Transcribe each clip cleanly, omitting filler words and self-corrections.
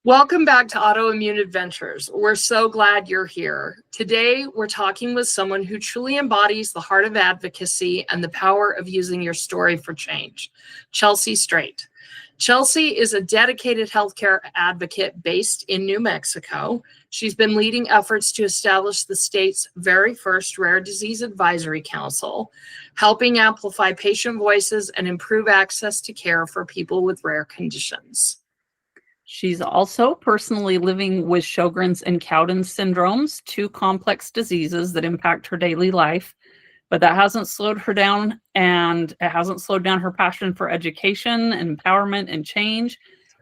Welcome back to Autoimmune Adventures. We're so glad you're here. Today, we're talking with someone who truly embodies the heart of advocacy and the power of using your story for change, Chelsea Streit. Chelsea is a dedicated healthcare advocate based in New Mexico. She's been leading efforts to establish the state's very first Rare Disease Advisory Council, helping amplify patient voices and improve access to care for people with rare conditions. She's also personally living with Sjögren's and Cowden syndromes, two complex diseases that impact her daily life, but that hasn't slowed her down, and it hasn't slowed down her passion for education, empowerment, and change.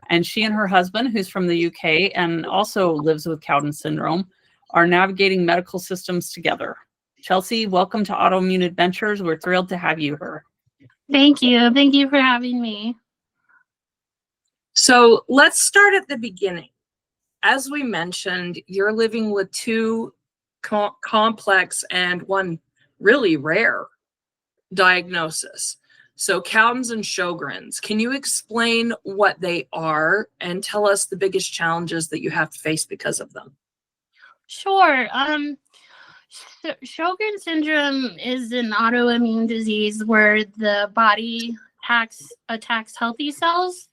And she and her husband, who's from the UK and also lives with Cowden syndrome, are navigating medical systems together. Chelsea, welcome to Autoimmune Adventures. We're thrilled to have you here. Thank you. Thank you for having me. So let's start at the beginning. As we mentioned, you're living with two complex and one really rare diagnosis. So Cowden's and Sjögren's. Can you explain what they are and tell us the biggest challenges that you have to face because of them? Sure. Sjögren syndrome is an autoimmune disease where the body attacks healthy cells.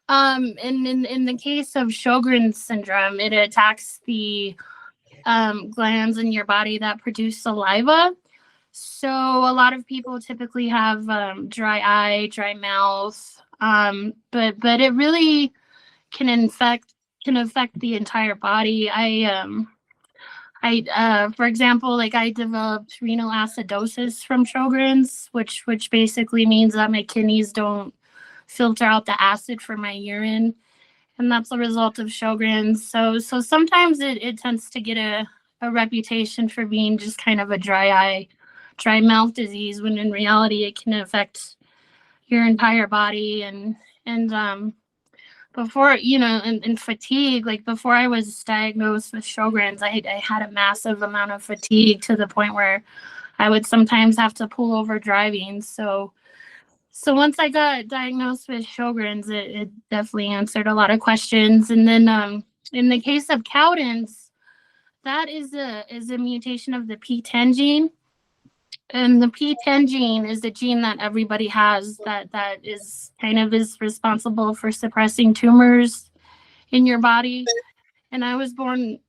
And in the case of Sjögren's syndrome, it attacks the glands in your body that produce saliva. So a lot of people typically have dry eye, dry mouth, but it really can affect the entire body. For example, I developed renal acidosis from Sjögren's, which basically means that my kidneys don't filter out the acid from my urine, and that's a result of Sjögren's. So sometimes it tends to get a reputation for being just kind of a dry eye, dry mouth disease, when in reality it can affect your entire body. And before, and fatigue, before I was diagnosed with Sjögren's, I had a massive amount of fatigue to the point where I would sometimes have to pull over driving. So once I got diagnosed with Sjögren's, it definitely answered a lot of questions. And then in the case of Cowden's, that is a mutation of the P10 gene. And the P10 gene is the gene that everybody has that is responsible for suppressing tumors in your body. And I was born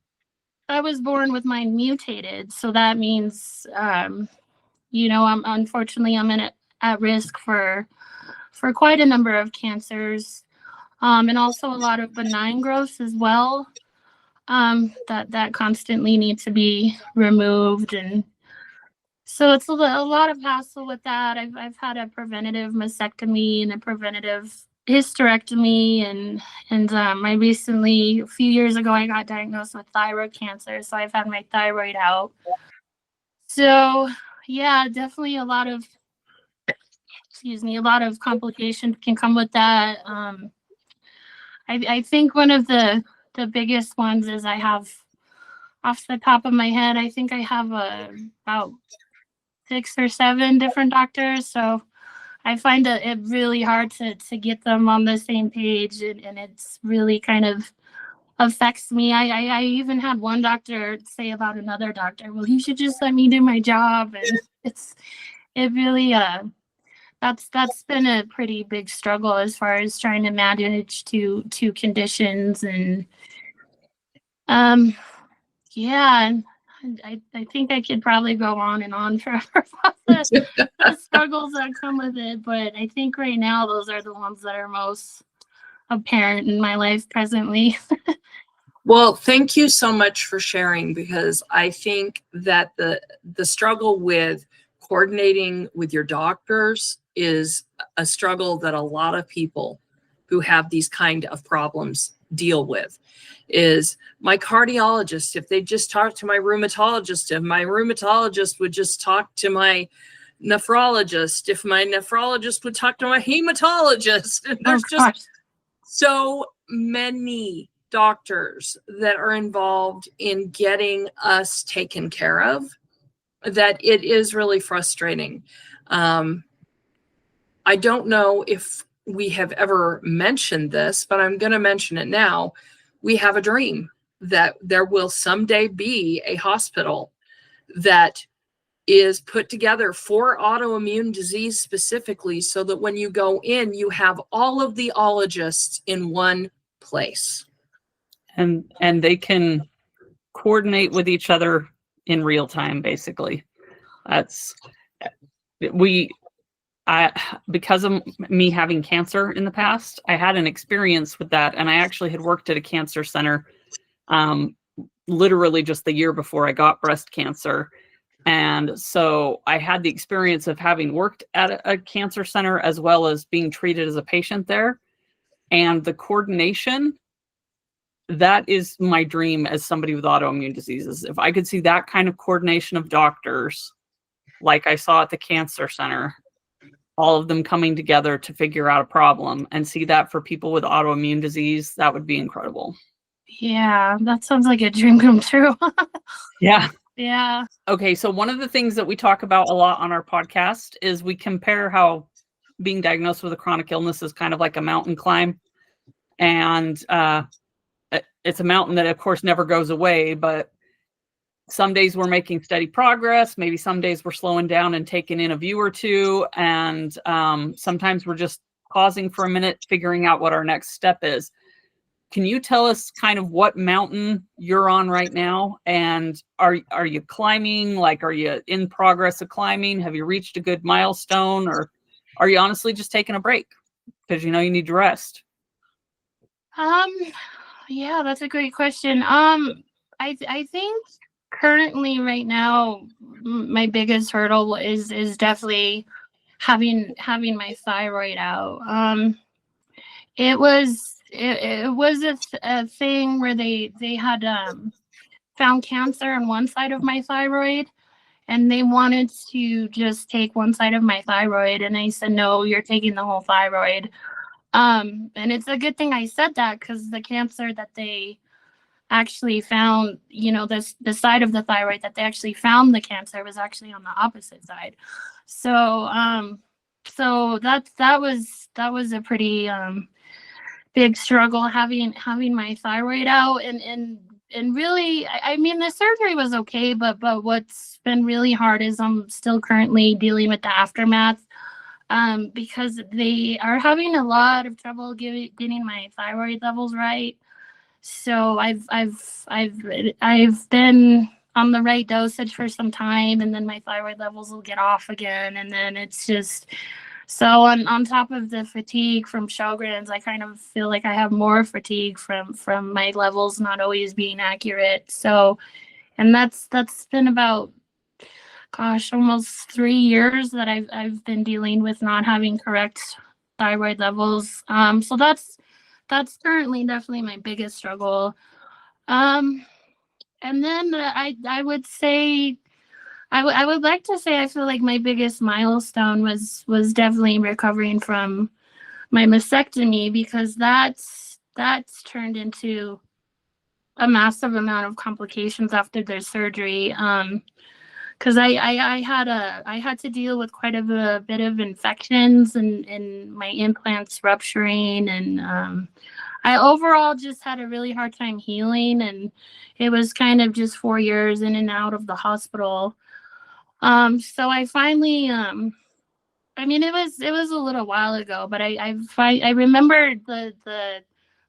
with mine mutated. So that means, I'm at risk for quite a number of cancers, and also a lot of benign growths as well, that constantly need to be removed. And so it's a lot of hassle with that. I've had a preventative mastectomy and a preventative hysterectomy, and I recently, a few years ago, I got diagnosed with thyroid cancer, so I've had my thyroid out. So yeah, definitely a lot of complications can come with that. I think one of the biggest ones is I have, off the top of my head, I think I have about 6 or 7 different doctors. So I find it really hard to get them on the same page, and it's really kind of affects me. I even had one doctor say about another doctor, well, you should just let me do my job. And it really, that's been a pretty big struggle as far as trying to manage two conditions. And yeah, I think I could probably go on and on forever about the struggles that come with it, but I think right now those are the ones that are most apparent in my life presently. Well, thank you so much for sharing, because I think that the struggle with coordinating with your doctors is a struggle that a lot of people who have these kind of problems deal with. Is my cardiologist, if they just talk to my rheumatologist, if my rheumatologist would just talk to my nephrologist, if my nephrologist would talk to my hematologist. And there's just so many doctors that are involved in getting us taken care of that it is really frustrating. I don't know if we have ever mentioned this, but I'm going to mention it now. we have a dream that there will someday be a hospital that is put together for autoimmune disease specifically, so that when you go in, you have all of the ologists in one place. And they can coordinate with each other in real time, basically. That's because of me having cancer in the past, I had an experience with that, and I actually had worked at a cancer center literally just the year before I got breast cancer. And so I had the experience of having worked at a cancer center as well as being treated as a patient there. And the coordination, that is my dream as somebody with autoimmune diseases. If I could see that kind of coordination of doctors, like I saw at the cancer center, all of them coming together to figure out a problem, and see that for people with autoimmune disease, that would be incredible. Yeah, that sounds like a dream come true. Yeah. Yeah. Okay, so one of the things that we talk about a lot on our podcast is we compare how being diagnosed with a chronic illness is kind of like a mountain climb. And it's a mountain that, of course, never goes away, but some days we're making steady progress. Maybe some days we're slowing down and taking in a view or two. And sometimes we're just pausing for a minute, figuring out what our next step is. Can you tell us kind of what mountain you're on right now? And are you climbing? Like, are you in progress of climbing? Have you reached a good milestone? Or are you honestly just taking a break because you know you need to rest? Yeah, that's a great question. I think currently right now, my biggest hurdle is definitely having my thyroid out. It was a thing where they had found cancer on one side of my thyroid, and they wanted to just take one side of my thyroid, and I said, no, you're taking the whole thyroid. And it's a good thing I said that, because the cancer that they actually found, the side of the thyroid that they actually found the cancer was actually on the opposite side. So that was a pretty big struggle, having my thyroid out, and really, I mean, the surgery was okay, but what's been really hard is I'm still currently dealing with the aftermath, because they are having a lot of trouble getting my thyroid levels right. So I've been on the right dosage for some time, and then my thyroid levels will get off again, and then it's just so on top of the fatigue from Sjögren's, I kind of feel like I have more fatigue from my levels not always being accurate. So, and that's been about, gosh, almost 3 years that I've been dealing with not having correct thyroid levels. So that's currently definitely my biggest struggle. And then I would say, I would like to say I feel like my biggest milestone was definitely recovering from my mastectomy, because that's turned into a massive amount of complications after their surgery. Because I had to deal with quite a bit of infections and my implants rupturing, and I overall just had a really hard time healing, and it was kind of just 4 years in and out of the hospital. So I finally, I mean, it was a little while ago, but I remember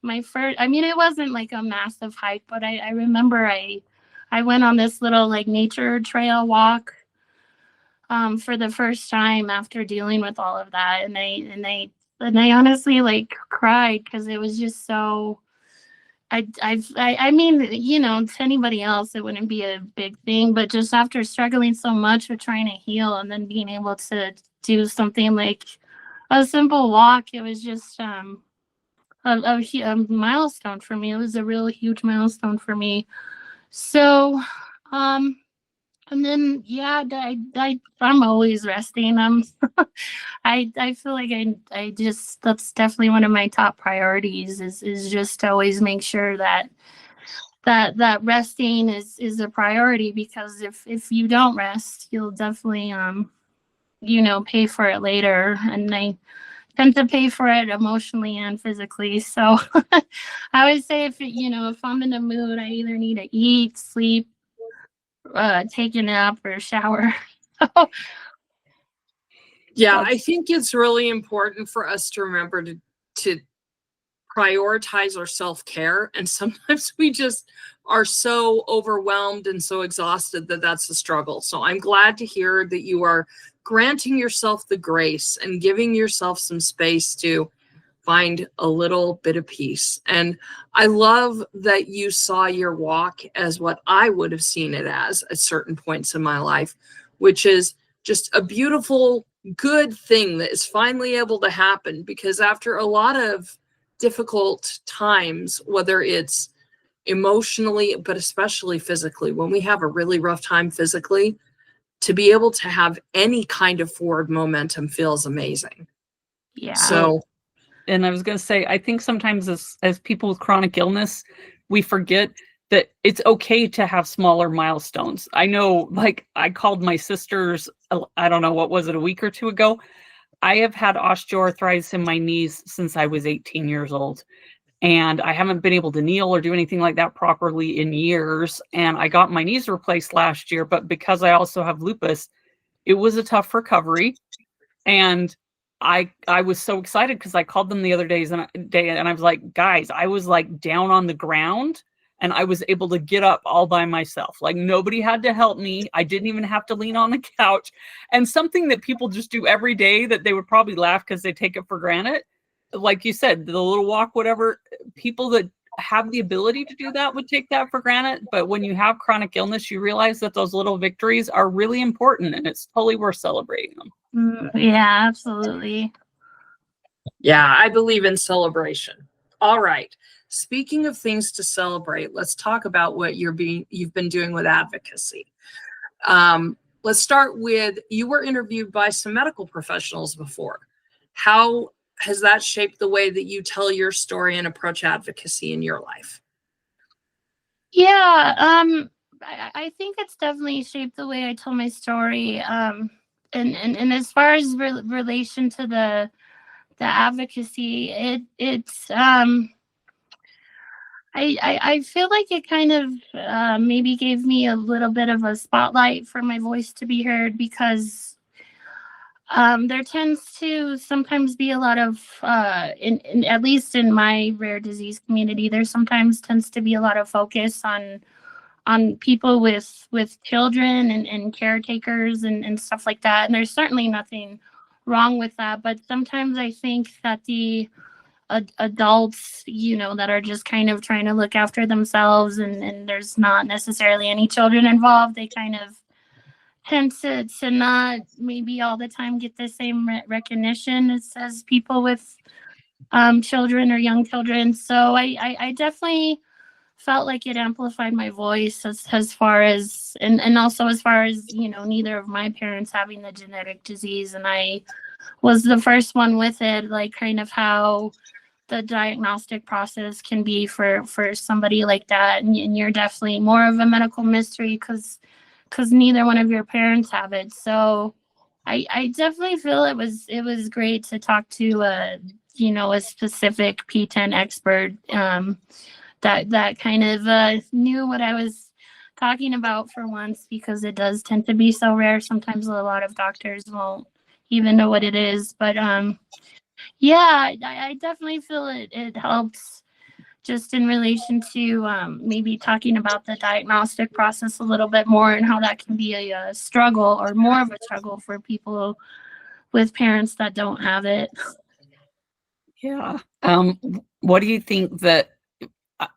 my first, I mean, it wasn't like a massive hike, but I remember I went on this little like nature trail walk, for the first time after dealing with all of that. And I honestly like cried, because it was just so, I mean, to anybody else, it wouldn't be a big thing, but just after struggling so much with trying to heal, and then being able to do something like a simple walk, it was just a milestone for me. It was a real huge milestone for me. So, and then, yeah, I'm always resting. I feel like I just, that's definitely one of my top priorities, is just to always make sure that resting is a priority, because if you don't rest, you'll definitely pay for it later. And I tend to pay for it emotionally and physically. So I would say if I'm in a mood, I either need to eat, sleep, take a nap, or shower. Yeah, I think it's really important for us to remember to prioritize our self-care. And sometimes we just are so overwhelmed and so exhausted that that's a struggle. So I'm glad to hear that you are granting yourself the grace and giving yourself some space to find a little bit of peace. And I love that you saw your walk as what I would have seen it as at certain points in my life, which is just a beautiful, good thing that is finally able to happen. Because after a lot of difficult times, whether it's emotionally, but especially physically, when we have a really rough time physically, to be able to have any kind of forward momentum feels amazing. Yeah. So, and I was going to say, I think sometimes as people with chronic illness, we forget that it's okay to have smaller milestones. I know, like, I called my sisters, I don't know, what was it, a week or two ago? I have had osteoarthritis in my knees since I was 18 years old. And I haven't been able to kneel or do anything like that properly in years. And I got my knees replaced last year, but because I also have lupus, it was a tough recovery. And I was so excited because I called them the other day and I was like, guys, I was like down on the ground and I was able to get up all by myself. Like nobody had to help me. I didn't even have to lean on the couch. And something that people just do every day that they would probably laugh because they take it for granted. Like you said, the little walk, whatever, people that have the ability to do that would take that for granted. But when you have chronic illness, you realize that those little victories are really important and it's totally worth celebrating them. Yeah, absolutely. Yeah, I believe in celebration. All right. Speaking of things to celebrate, let's talk about what you've been doing with advocacy. Let's start with, you were interviewed by some medical professionals before. How has that shaped the way that you tell your story and approach advocacy in your life? Yeah, I think it's definitely shaped the way I tell my story. And as far as relation to the advocacy, it's I feel like it kind of maybe gave me a little bit of a spotlight for my voice to be heard, because there tends to sometimes be a lot of in at least in my rare disease community, there sometimes tends to be a lot of focus on people with children and caretakers and stuff like that. And there's certainly nothing wrong with that, but sometimes I think that the adults, that are just kind of trying to look after themselves, and there's not necessarily any children involved, they kind of tend to not maybe all the time get the same recognition as people with children or young children. So I definitely felt like it amplified my voice as far as, and also as far as, neither of my parents having the genetic disease, and I was the first one with it, like kind of how the diagnostic process can be for somebody like that. And you're definitely more of a medical mystery because neither one of your parents have it. So I definitely feel it was great to talk to a specific P10 expert that kind of knew what I was talking about for once, because it does tend to be so rare. Sometimes a lot of doctors won't even know what it is. But yeah, I definitely feel it helps just in relation to maybe talking about the diagnostic process a little bit more, and how that can be a struggle, or more of a struggle, for people with parents that don't have it. Yeah. What do you think that,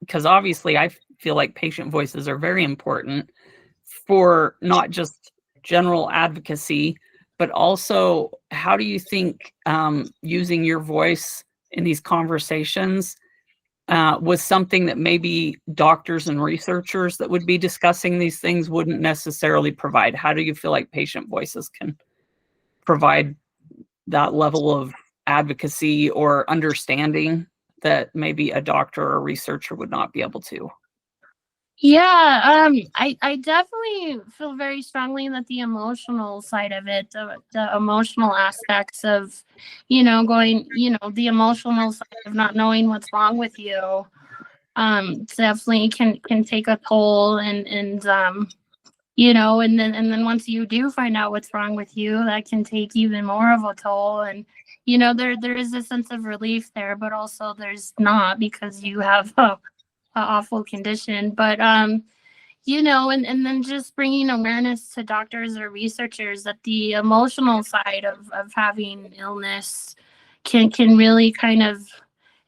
because obviously I feel like patient voices are very important for not just general advocacy, but also how do you think using your voice in these conversations was something that maybe doctors and researchers that would be discussing these things wouldn't necessarily provide? How do you feel like patient voices can provide that level of advocacy or understanding that maybe a doctor or researcher would not be able to? Yeah, I definitely feel very strongly that the emotional side of it, the emotional aspects of, going, the emotional side of not knowing what's wrong with you, definitely can take a toll, and then once you do find out what's wrong with you, that can take even more of a toll. And, there is a sense of relief there, but also there's not, because you have a awful condition. But, and then just bringing awareness to doctors or researchers that the emotional side of having illness can really kind of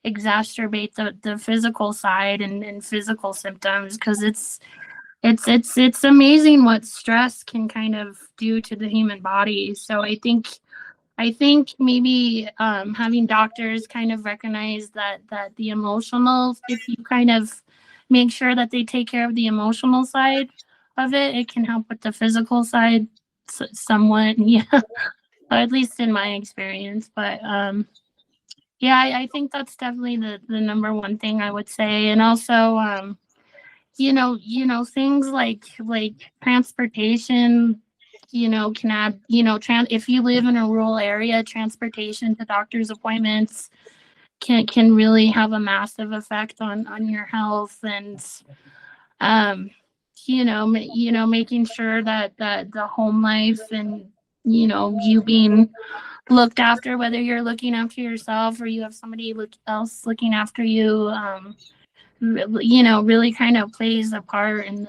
exacerbate the physical side and physical symptoms, because it's amazing what stress can kind of do to the human body. So I think maybe having doctors kind of recognize that the emotional, if you kind of make sure that they take care of the emotional side of it, it can help with the physical side somewhat. Yeah, at least in my experience. But yeah, I think that's definitely the number one thing I would say. And also, things like transportation, can add, if you live in a rural area, transportation to doctor's appointments can really have a massive effect on your health. And um making sure that the home life, and you being looked after, whether you're looking after yourself or you have somebody else looking after you, really kind of plays a part in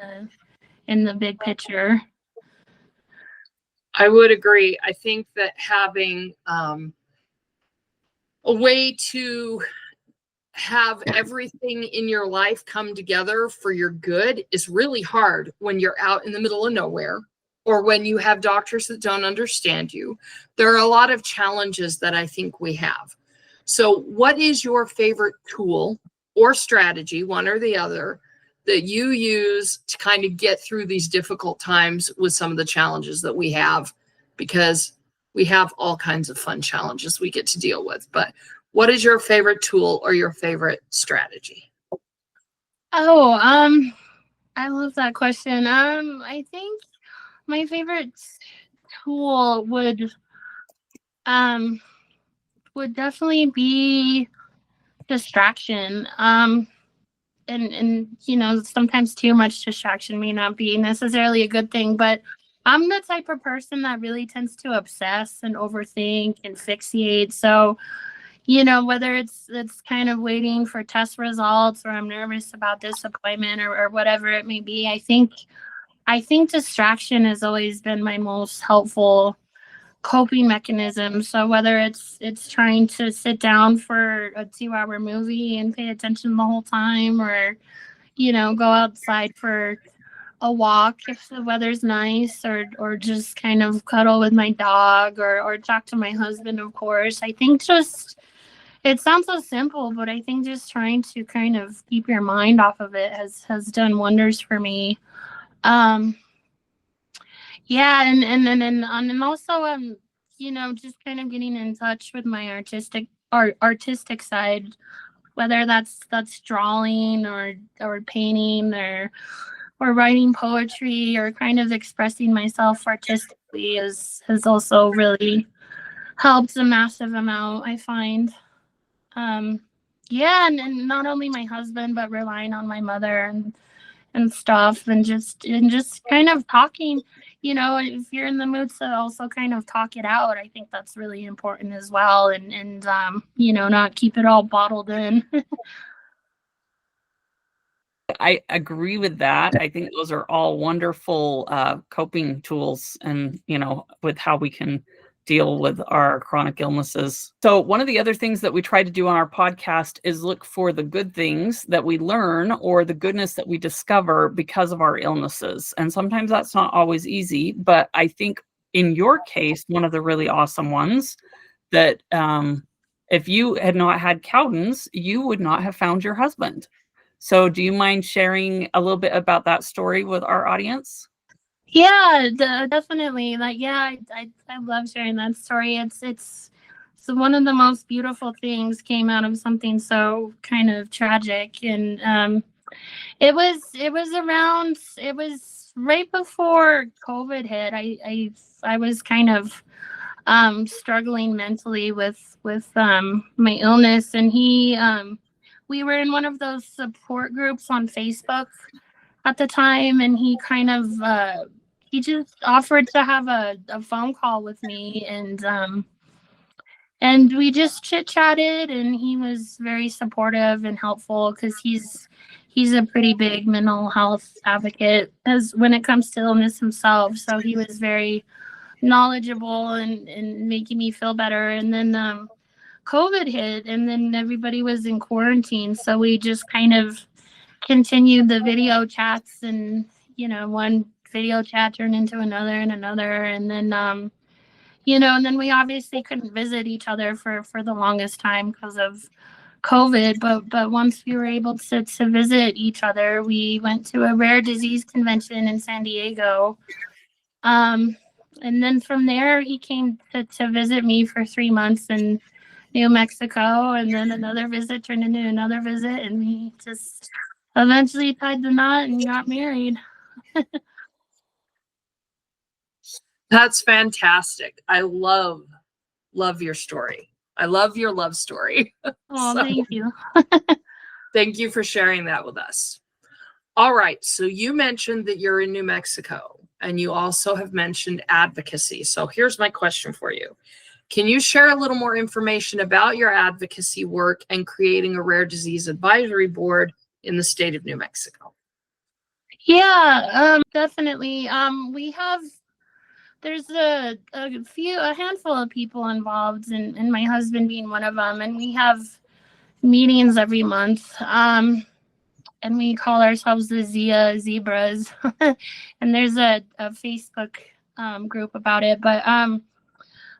the big picture. I would agree. I think that having a way to have everything in your life come together for your good is really hard when you're out in the middle of nowhere, or when you have doctors that don't understand you. There are a lot of challenges that I think we have. So what is your favorite tool or strategy, one or the other, that you use to kind of get through these difficult times with some of the challenges that we have? Because we have all kinds of fun challenges we get to deal with. But what is your favorite tool or your favorite strategy? Oh, I love that question. I think my favorite tool um would definitely be distraction. And sometimes too much distraction may not be necessarily a good thing, but I'm the type of person that really tends to obsess and overthink and fixate. So, whether it's kind of waiting for test results, or I'm nervous about this appointment, or whatever it may be, I think distraction has always been my most helpful coping mechanism. So whether it's trying to sit down for a 2-hour movie and pay attention the whole time, or go outside for a walk if the weather's nice, or just kind of cuddle with my dog, or talk to my husband, of course. I think just, it sounds so simple, but I think just trying to kind of keep your mind off of it has done wonders for me. Um, yeah, and also just kind of getting in touch with my artistic side, whether that's drawing, or painting, or writing poetry, or kind of expressing myself artistically has also really helped a massive amount, I find. Um, yeah, and not only my husband, but relying on my mother and stuff, and just kind of talking. If you're in the mood to also kind of talk it out, I think that's really important as well, and not keep it all bottled in. I agree with that. I think those are all wonderful coping tools, and with how we can deal with our chronic illnesses. So one of the other things that we try to do on our podcast is look for the good things that we learn, or the goodness that we discover because of our illnesses. And sometimes that's not always easy, but I think in your case, one of the really awesome ones that if you had not had Cowden's, you would not have found your husband. So do you mind sharing a little bit about that story with our audience? Yeah, definitely. Like, yeah, I love sharing that story. It's so one of the most beautiful things came out of something so kind of tragic. And It was right before COVID hit. I was kind of struggling mentally with my illness, and we were in one of those support groups on Facebook at the time, and he kind of he just offered to have a phone call with me, and we just chit chatted, and he was very supportive and helpful because he's a pretty big mental health advocate as when it comes to illness himself. So he was very knowledgeable and making me feel better. And then COVID hit, and then everybody was in quarantine, so we just kind of continued the video chats, and one video chat turned into another and another, and then and then we obviously couldn't visit each other for the longest time because of COVID. But once we were able to visit each other, we went to a rare disease convention in San Diego. And then from there, he came to visit me for 3 months in New Mexico, and then another visit turned into another visit, and we just eventually tied the knot and got married. That's fantastic. I love your story. I love your love story. Oh, thank you. Thank you for sharing that with us. All right. So you mentioned that you're in New Mexico, and you also have mentioned advocacy. So here's my question for you. Can you share a little more information about your advocacy work and creating a rare disease advisory board in the state of New Mexico? Yeah, definitely. There's a handful of people involved, and my husband being one of them, and we have meetings every month. And we call ourselves the Zebras, and there's a Facebook group about it. But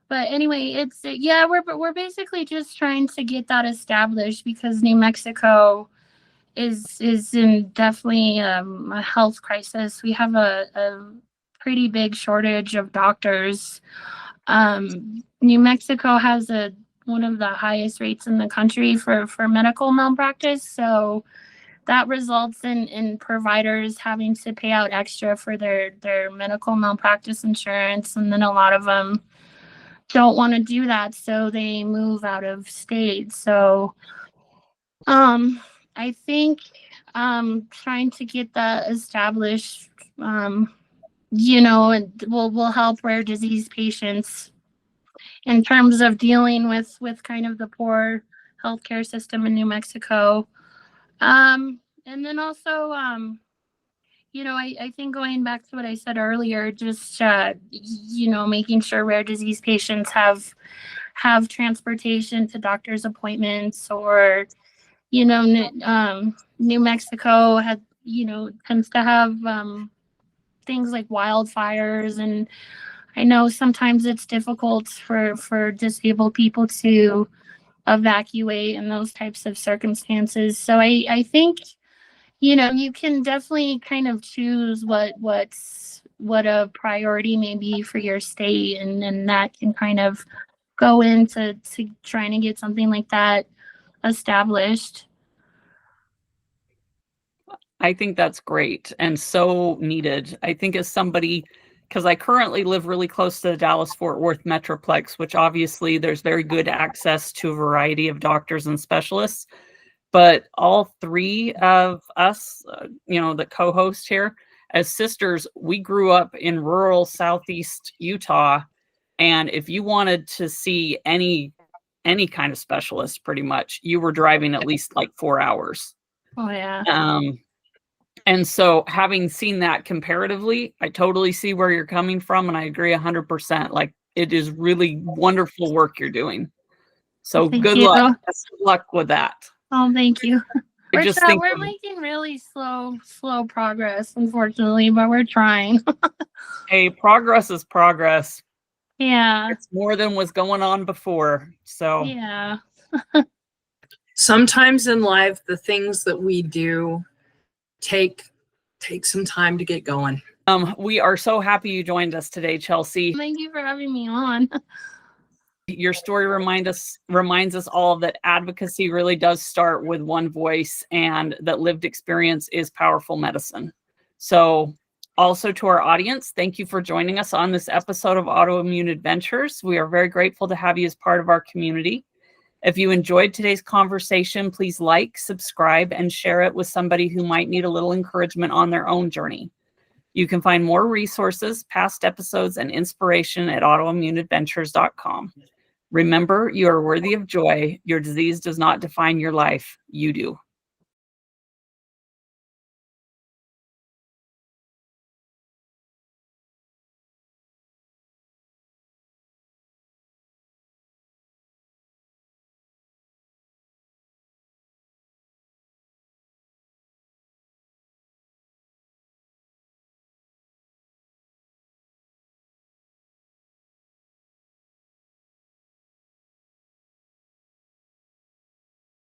anyway, we're basically just trying to get that established because New Mexico is in definitely a health crisis. We have a pretty big shortage of doctors. New Mexico has one of the highest rates in the country for medical malpractice, so that results in providers having to pay out extra for their medical malpractice insurance, and then a lot of them don't want to do that, so they move out of state. So I think trying to get that established, and will help rare disease patients in terms of dealing with kind of the poor healthcare system in New Mexico. And then also, I think going back to what I said earlier, just, making sure rare disease patients have transportation to doctor's appointments, or, New Mexico tends to have things like wildfires, and I know sometimes it's difficult for disabled people to evacuate in those types of circumstances. So I think, you can definitely kind of choose what a priority may be for your state, and that can kind of go into trying to get something like that established. I think that's great and so needed. I think as somebody, because I currently live really close to the Dallas-Fort Worth Metroplex, which obviously there's very good access to a variety of doctors and specialists. But all three of us, the co-host here, as sisters, we grew up in rural Southeast Utah. And if you wanted to see any kind of specialist, pretty much, you were driving at least like 4 hours. Oh, yeah. And so having seen that comparatively, I totally see where you're coming from. And I agree 100%. Like, it is really wonderful work you're doing. So good luck. Best of luck with that. Oh, thank you. We're making really slow progress, unfortunately, but we're trying. Hey, progress is progress. Yeah. It's more than was going on before. So yeah. Sometimes in life, the things that we do take some time to get going. We are so happy you joined us today, Chelsea. Thank you for having me on. Your story reminds us all that advocacy really does start with one voice, and that lived experience is powerful medicine. So also to our audience, thank you for joining us on this episode of Autoimmune Adventures. We are very grateful to have you as part of our community. If you enjoyed today's conversation, please like, subscribe, and share it with somebody who might need a little encouragement on their own journey. You can find more resources, past episodes, and inspiration at autoimmuneadventures.com. Remember, you are worthy of joy. Your disease does not define your life. You do.